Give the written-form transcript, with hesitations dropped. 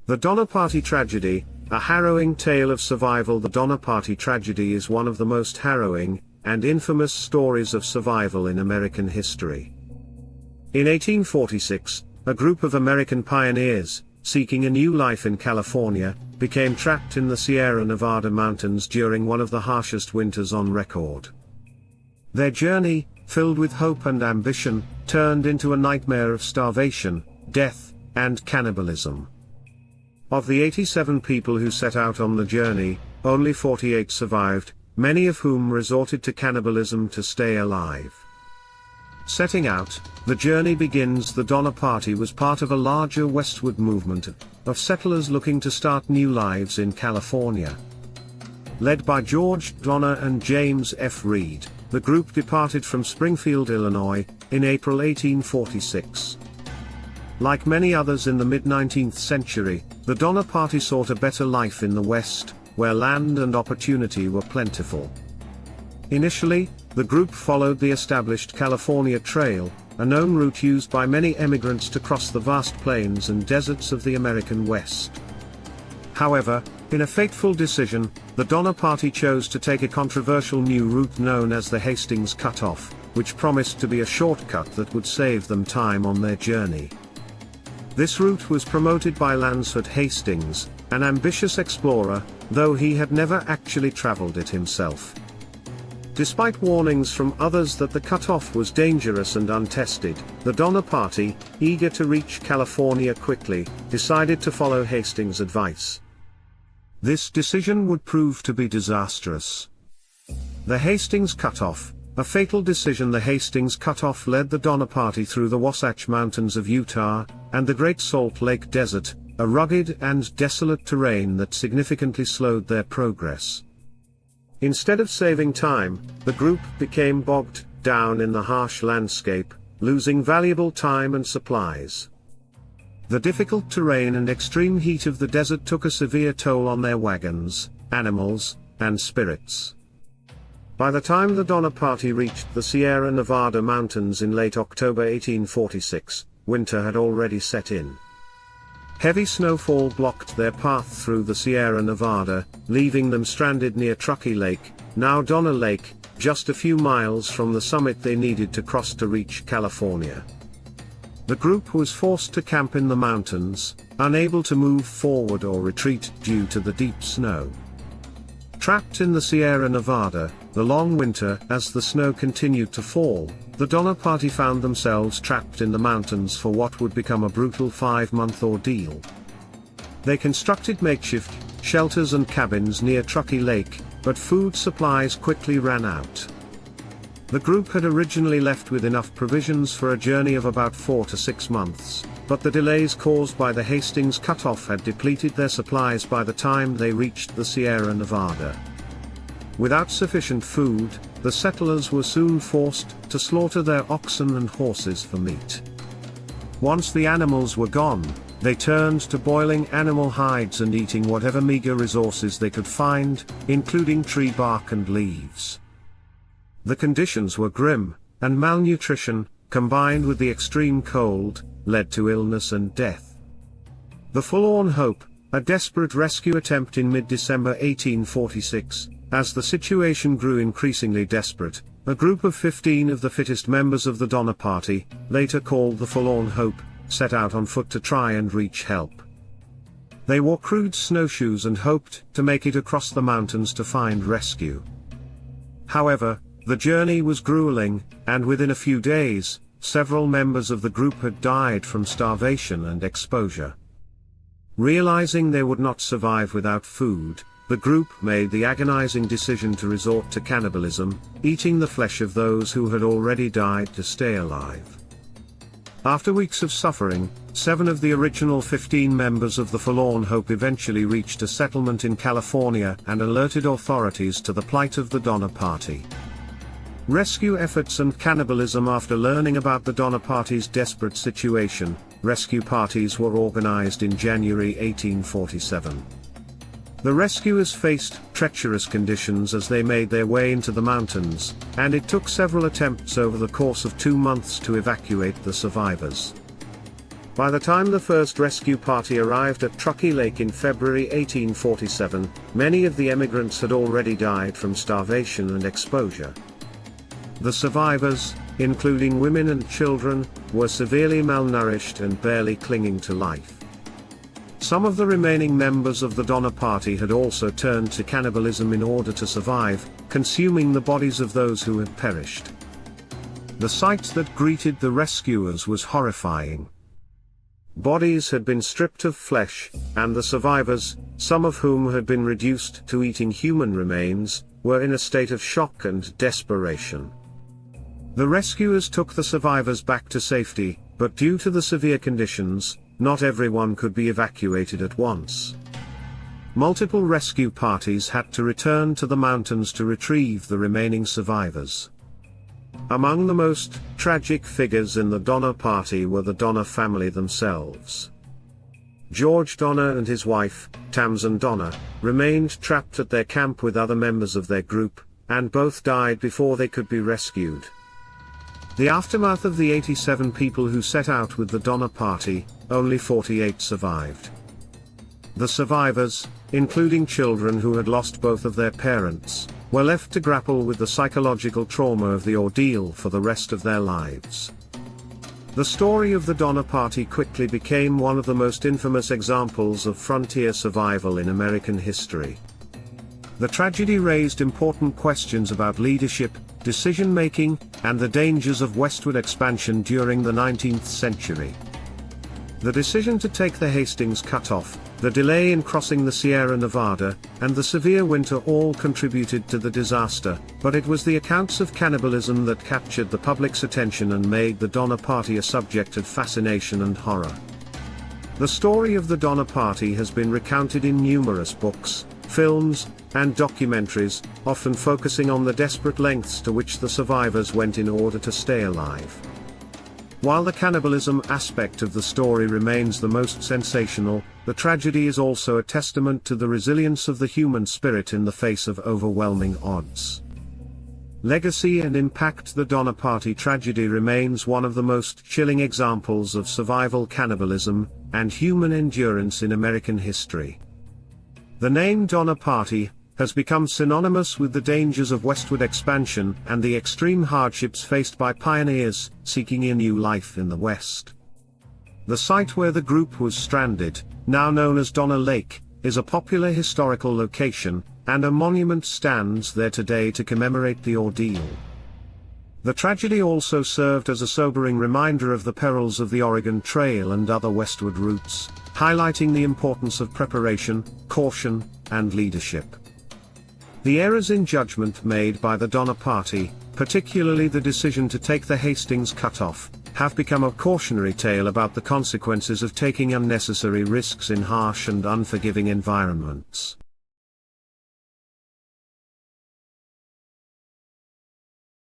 The Donner Party Tragedy, a harrowing tale of survival. The Donner Party tragedy is one of the most harrowing and infamous stories of survival in American history. In 1846, a group of American pioneers, seeking a new life in California, became trapped in the Sierra Nevada mountains during one of the harshest winters on record. Their journey, filled with hope and ambition, turned into a nightmare of starvation, death, and cannibalism. Of the 87 people who set out on the journey, only 48 survived, many of whom resorted to cannibalism to stay alive. Setting out, the journey begins. The Donner Party was part of a larger westward movement of settlers looking to start new lives in California. Led by George Donner and James F. Reed, the group departed from Springfield, Illinois, in April 1846. Like many others in the mid-19th century, the Donner Party sought a better life in the West, where land and opportunity were plentiful. Initially, the group followed the established California Trail, a known route used by many emigrants to cross the vast plains and deserts of the American West. However, in a fateful decision, the Donner Party chose to take a controversial new route known as the Hastings Cutoff, which promised to be a shortcut that would save them time on their journey. This route was promoted by Lansford Hastings, an ambitious explorer, though he had never actually traveled it himself. Despite warnings from others that the cutoff was dangerous and untested, the Donner Party, eager to reach California quickly, decided to follow Hastings' advice. This decision would prove to be disastrous. The Hastings Cutoff, a fatal decision. The Hastings Cutoff led the Donner Party through the Wasatch Mountains of Utah, and the Great Salt Lake Desert, a rugged and desolate terrain that significantly slowed their progress. Instead of saving time, the group became bogged down in the harsh landscape, losing valuable time and supplies. The difficult terrain and extreme heat of the desert took a severe toll on their wagons, animals, and spirits. By the time the Donner Party reached the Sierra Nevada mountains in late October 1846, winter had already set in. Heavy snowfall blocked their path through the Sierra Nevada, leaving them stranded near Truckee Lake, now Donner Lake, just a few miles from the summit they needed to cross to reach California. The group was forced to camp in the mountains, unable to move forward or retreat due to the deep snow. Trapped in the Sierra Nevada, the long winter, as the snow continued to fall, the Donner Party found themselves trapped in the mountains for what would become a brutal 5-month ordeal. They constructed makeshift shelters and cabins near Truckee Lake, but food supplies quickly ran out. The group had originally left with enough provisions for a journey of about 4 to 6 months, but the delays caused by the Hastings Cutoff had depleted their supplies by the time they reached the Sierra Nevada. Without sufficient food, the settlers were soon forced to slaughter their oxen and horses for meat. Once the animals were gone, they turned to boiling animal hides and eating whatever meager resources they could find, including tree bark and leaves. The conditions were grim, and malnutrition, combined with the extreme cold, led to illness and death. The Forlorn Hope, a desperate rescue attempt in mid-December 1846, as the situation grew increasingly desperate, a group of 15 of the fittest members of the Donner Party, later called the Forlorn Hope, set out on foot to try and reach help. They wore crude snowshoes and hoped to make it across the mountains to find rescue. However, the journey was grueling, and within a few days, several members of the group had died from starvation and exposure. Realizing they would not survive without food, the group made the agonizing decision to resort to cannibalism, eating the flesh of those who had already died to stay alive. After weeks of suffering, 7 of the original 15 members of the Forlorn Hope eventually reached a settlement in California and alerted authorities to the plight of the Donner Party. Rescue efforts and cannibalism. After learning about the Donner Party's desperate situation, rescue parties were organized in January 1847. The rescuers faced treacherous conditions as they made their way into the mountains, and it took several attempts over the course of 2 months to evacuate the survivors. By the time the first rescue party arrived at Truckee Lake in February 1847, many of the emigrants had already died from starvation and exposure. The survivors, including women and children, were severely malnourished and barely clinging to life. Some of the remaining members of the Donner Party had also turned to cannibalism in order to survive, consuming the bodies of those who had perished. The sight that greeted the rescuers was horrifying. Bodies had been stripped of flesh, and the survivors, some of whom had been reduced to eating human remains, were in a state of shock and desperation. The rescuers took the survivors back to safety, but due to the severe conditions, not everyone could be evacuated at once. Multiple rescue parties had to return to the mountains to retrieve the remaining survivors. Among the most tragic figures in the Donner Party were the Donner family themselves. George Donner and his wife, Tamsin Donner, remained trapped at their camp with other members of their group, and both died before they could be rescued. The aftermath of the 87 people who set out with the Donner Party, only 48 survived. The survivors, including children who had lost both of their parents, were left to grapple with the psychological trauma of the ordeal for the rest of their lives. The story of the Donner Party quickly became one of the most infamous examples of frontier survival in American history. The tragedy raised important questions about leadership, decision-making, and the dangers of westward expansion during the 19th century. The decision to take the Hastings Cutoff, the delay in crossing the Sierra Nevada, and the severe winter all contributed to the disaster, but it was the accounts of cannibalism that captured the public's attention and made the Donner Party a subject of fascination and horror. The story of the Donner Party has been recounted in numerous books, films, and documentaries, often focusing on the desperate lengths to which the survivors went in order to stay alive. While the cannibalism aspect of the story remains the most sensational, the tragedy is also a testament to the resilience of the human spirit in the face of overwhelming odds. Legacy and impact. The Donner Party tragedy remains one of the most chilling examples of survival cannibalism and human endurance in American history. The name Donner Party has become synonymous with the dangers of westward expansion and the extreme hardships faced by pioneers seeking a new life in the West. The site where the group was stranded, now known as Donner Lake, is a popular historical location, and a monument stands there today to commemorate the ordeal. The tragedy also served as a sobering reminder of the perils of the Oregon Trail and other westward routes, highlighting the importance of preparation, caution, and leadership. The errors in judgment made by the Donner Party, particularly the decision to take the Hastings Cutoff, have become a cautionary tale about the consequences of taking unnecessary risks in harsh and unforgiving environments.